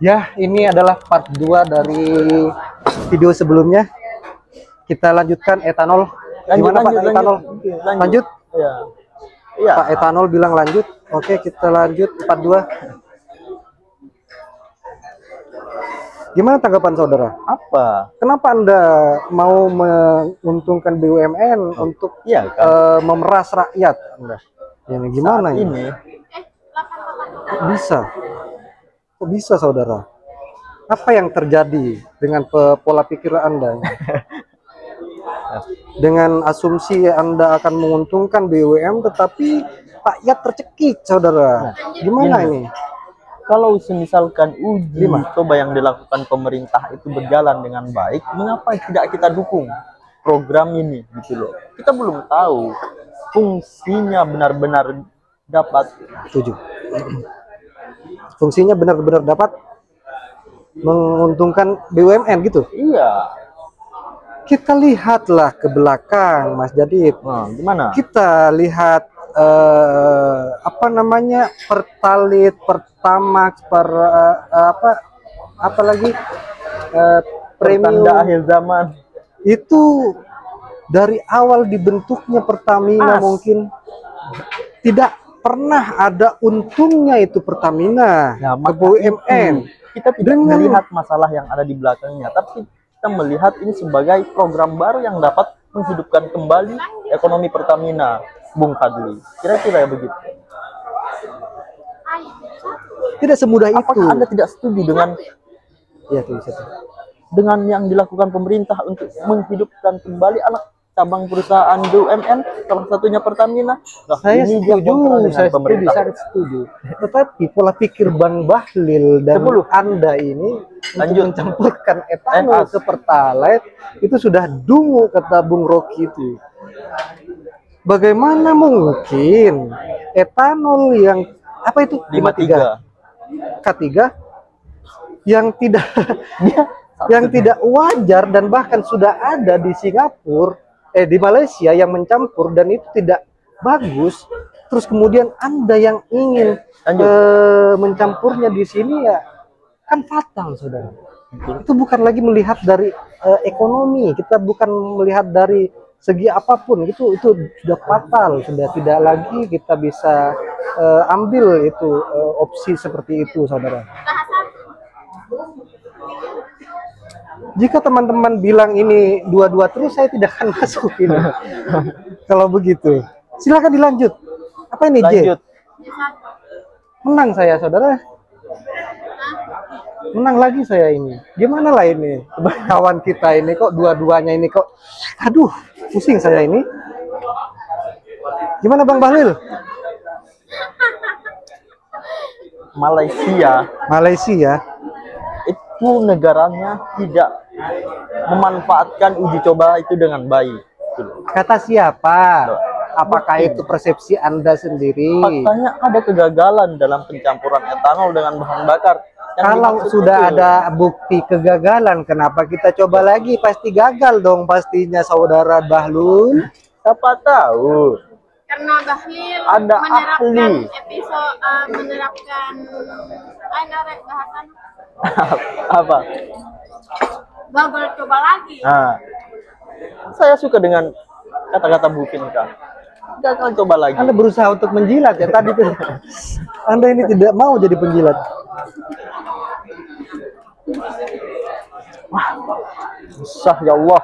Ya, ini adalah part 2 dari video sebelumnya. Kita lanjutkan etanol. Gimana Pak etanol? Lanjut? Ya. Iya. Pak etanol bilang lanjut. Oke, kita lanjut part 2. Gimana tanggapan saudara? Apa? Kenapa Anda mau menguntungkan BUMN untuk memeras rakyat Anda? Ini gimana ini? Kok bisa? Kok bisa saudara? Apa yang terjadi dengan pola pikir Anda? Dengan asumsi Anda akan menguntungkan BUMN tetapi rakyat tercekik saudara. Gimana ini? Kalau misalkan uji coba yang dilakukan pemerintah itu berjalan dengan baik, mengapa tidak kita dukung program ini gitu loh? Kita belum tahu fungsinya benar-benar dapat. Setuju. Fungsinya benar-benar dapat menguntungkan BUMN gitu. Iya. Kita lihatlah ke belakang, Mas Jadid. Gimana? Kita lihat Pertalite, Pertamax, apalagi premium akhir zaman. Itu dari awal dibentuknya Pertamina mungkin tidak pernah ada untungnya itu Pertamina ke BUMN. Kita tidak melihat masalah yang ada di belakangnya, tapi kita melihat ini sebagai program baru yang dapat menghidupkan kembali ekonomi Pertamina, Bung Fadli. Kira-kira begitu. Tidak semudah itu. Apakah Anda tidak setuju dengan yang dilakukan pemerintah untuk menghidupkan kembali anak cabang perusahaan BUMN, salah satunya Pertamina? Saya setuju. Tetapi pola pikir Bang Bahlil dan Anda ini untuk mencampurkan etanol ke Pertalite itu sudah dungu, kata Bung Rocky itu. Bagaimana mungkin etanol yang apa itu 53 K3 yang tidak wajar dan bahkan sudah ada di Singapura, di Malaysia yang mencampur dan itu tidak bagus, terus kemudian Anda yang ingin mencampurnya di sini, ya kan fatal saudara. Itu bukan lagi melihat dari ekonomi, kita bukan melihat dari segi apapun, itu sudah fatal, sudah tidak lagi kita bisa ambil itu opsi seperti itu saudara. Jika teman-teman bilang ini dua-dua terus, saya tidak akan masuk ini. Kalau begitu silakan dilanjut. Apa ini J? Menang saya saudara, menang lagi saya ini. Gimana lah ini kawan kita ini, kok dua-duanya ini kok, aduh pusing saya ini. Gimana Bang Bahlil? Malaysia itu negaranya tidak memanfaatkan uji coba itu dengan baik. Kata siapa? Apakah itu persepsi Anda sendiri? Faktanya ada kegagalan dalam pencampuran etanol dengan bahan bakar. Kalau sudah ada bukti kegagalan, kenapa kita coba lagi? Pasti gagal dong pastinya saudara Bahlul. Siapa tahu? Karena Bahlil ada ahli. Menerapkan bahasan apa? Gagal coba lagi. Saya suka dengan kata-kata Bu Finka. Gagal coba lagi. Anda berusaha untuk menjilat ya tadi tuh. Anda ini tidak mau jadi penjilat. Wah, susah ya Allah.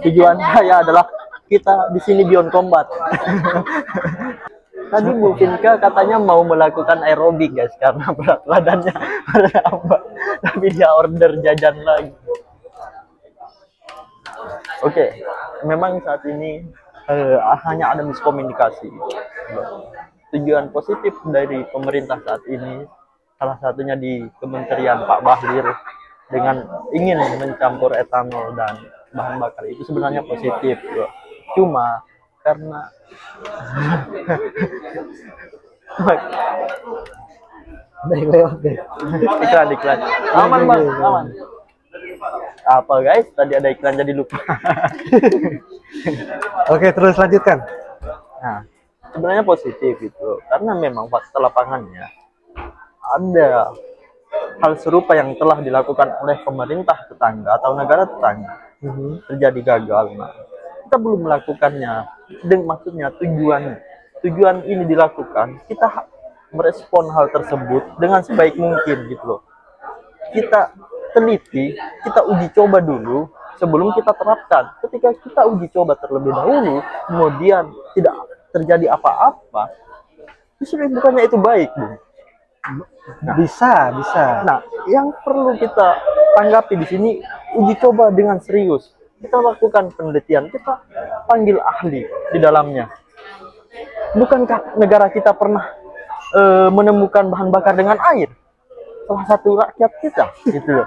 Tujuan saya adalah kita di sini beyond combat. Tadi Bu Finka katanya mau melakukan aerobik guys karena berat badannya bertambah, tapi dia order jajan lagi. Oke, memang saat ini hanya ada miskomunikasi. Tujuan positif dari pemerintah saat ini salah satunya di Kementerian Pak Bahlil dengan ingin mencampur etanol dan bahan bakar itu sebenarnya positif. Cuma karena iklan. Aman Bang, aman. Apa guys? Tadi ada iklan jadi lupa. Oke, terus lanjutkan. Nah, sebenarnya positif itu karena memang fakta lapangannya ada hal serupa yang telah dilakukan oleh pemerintah tetangga atau negara tetangga terjadi gagal. Nah, kita belum melakukannya. Dan maksudnya tujuan ini dilakukan, kita merespon hal tersebut dengan sebaik mungkin gitu loh. Kita teliti, kita uji coba dulu sebelum kita terapkan. Ketika kita uji coba terlebih dahulu, kemudian tidak terjadi apa-apa, justru bukannya itu baik, Bung. Bisa. Nah, yang perlu kita tanggapi di sini, uji coba dengan serius. Kita lakukan penelitian, kita panggil ahli di dalamnya. Bukankah negara kita pernah menemukan bahan bakar dengan air? Salah satu rakyat kita, gitu loh.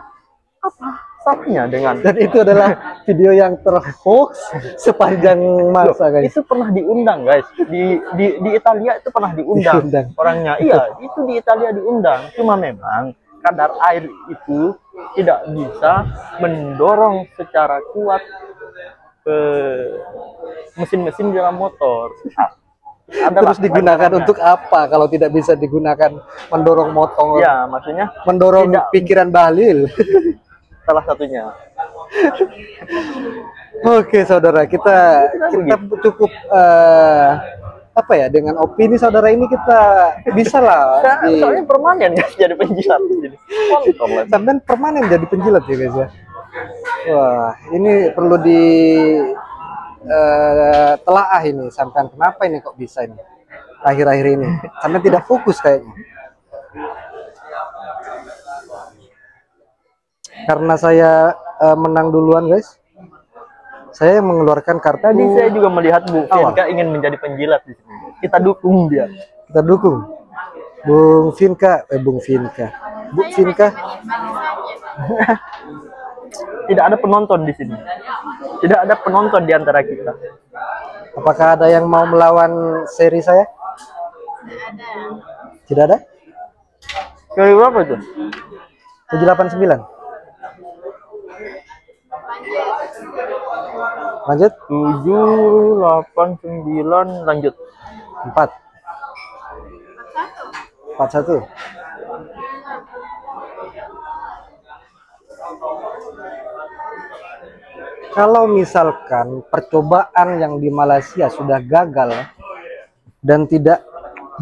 Apa salahnya dengan? Dan itu adalah video yang terhoax sepanjang masa, guys. Itu pernah diundang, guys. Di Italia itu pernah diundang. Orangnya, iya, itu di Italia diundang. Cuma memang kadar air itu tidak bisa mendorong secara kuat mesin-mesin dalam motor. Terus digunakan untuk apa kalau tidak bisa digunakan mendorong motor? Ya, maksudnya mendorong tidak, pikiran Bahlil. salah satunya. Oke, saudara, kita cukup apa ya, dengan opini saudara ini kita bisa lah. Soalnya permanen guys jadi penjilat di sini. Sampai permanen jadi penjilat ya guys ya. Wah, ini perlu di telaah ini, sampai kenapa ini kok bisa ini akhir-akhir ini, karena tidak fokus kayaknya. Karena saya menang duluan guys, saya yang mengeluarkan kartu. Tadi saya juga melihat Bu Finka ingin menjadi penjilat di sini. Kita dukung dia. Kita dukung Bung Finka, Bu Finka. Tidak ada penonton di sini. Tidak ada penonton di antara kita. Apakah ada yang mau melawan seri saya? Tidak ada. Seri berapa itu? 789. Lanjut. 789 lanjut. 4. 41. Kalau misalkan percobaan yang di Malaysia sudah gagal dan tidak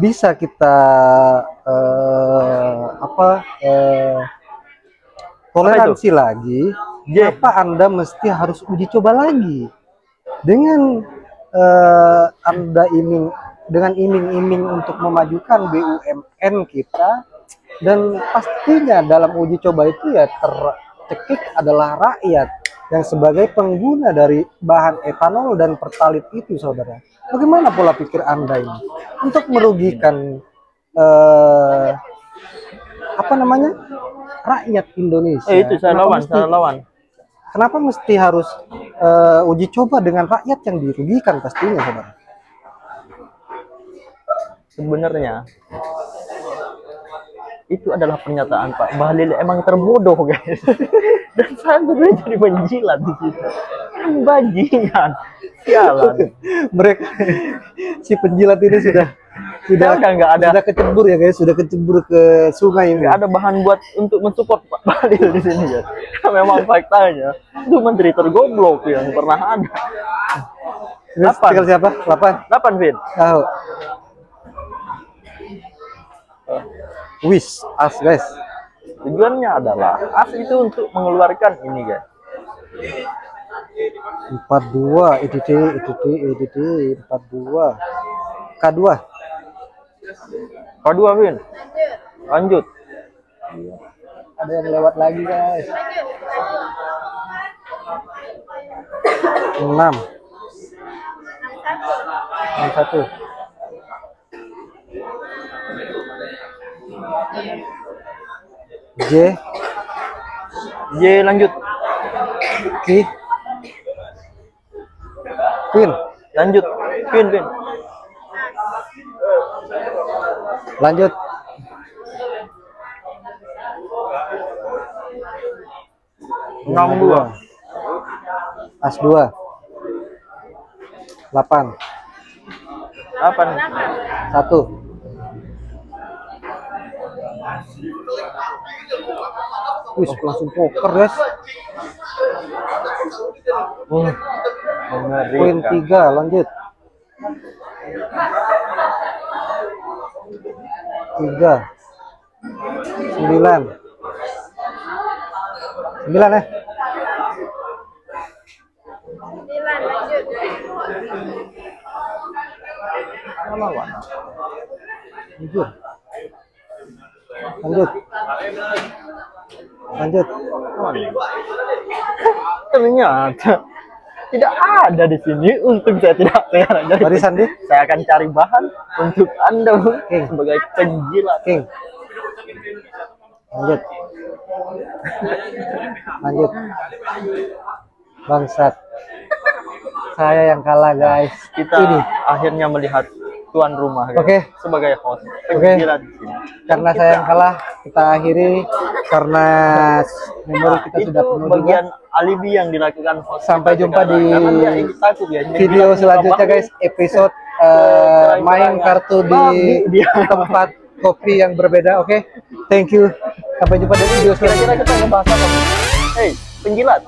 bisa kita toleransi lagi, kenapa Anda mesti harus uji coba lagi dengan Anda dengan iming-iming untuk memajukan BUMN kita, dan pastinya dalam uji coba itu ya tercekik adalah rakyat yang sebagai pengguna dari bahan etanol dan pertalit itu, saudara. Bagaimana pola pikir Anda ini untuk merugikan rakyat Indonesia? Itu saya lawan. Kenapa mesti harus uji coba dengan rakyat yang dirugikan pastinya, saudara? Sebenarnya itu adalah pernyataan Pak Bahlil emang terbodoh guys. Dan saya sebenarnya jadi penjilat di situ. Bajingan, sialan. Mereka si penjilat ini sudah nggak ada, sudah kecebur ya guys, sudah kecebur ke sungai ini. Nggak ada bahan buat untuk mensupport Pak Bahlil di sini ya. Memang faktanya itu menteri tergoblok yang pernah ada. Tinggal siapa? 8 Vin. Tahu. Wish as guys. Tujuannya adalah as itu untuk mengeluarkan ini guys. 42 EDT 42 K2 Vin. Lanjut. Ada yang lewat lagi guys. 6 61 J lanjut. Queen Lanjut. Queen. lanjut. 62. As 2. 8. Apa nih? 1. Wis langsung poker, guys. Poin Mengerikan. 3, lanjut. 3. 9. 9 ya. 9 lanjut. Lawan. Lanjut. Lanjut. Lanjut. Ternyata tidak ada di sini. Untung saya tidak sekarang. Jadi Barisan di saya akan cari bahan untuk Anda King. sebagai penjilat. King. Lanjut. Lanjut. Bangsat. Saya yang kalah, guys. Kita Ini akhirnya melihat tuan rumah, guys, Oke. sebagai host Oke. penjilat di sini. karena saya yang kalah, kita akhiri karena memori kita Itu sudah penuh bagian juga. alibi yang dilakukan host. Sampai kita jumpa sekarang. di Karena dia ingin takut ya. Dia Video bilang selanjutnya, muka guys. Episode Terang-terangan. main kartu di Babi dia. tempat kopi yang berbeda. Oke, thank you. Sampai jumpa di video Kira-kira selanjutnya. kita ngebahas apa? Hei, penjilat.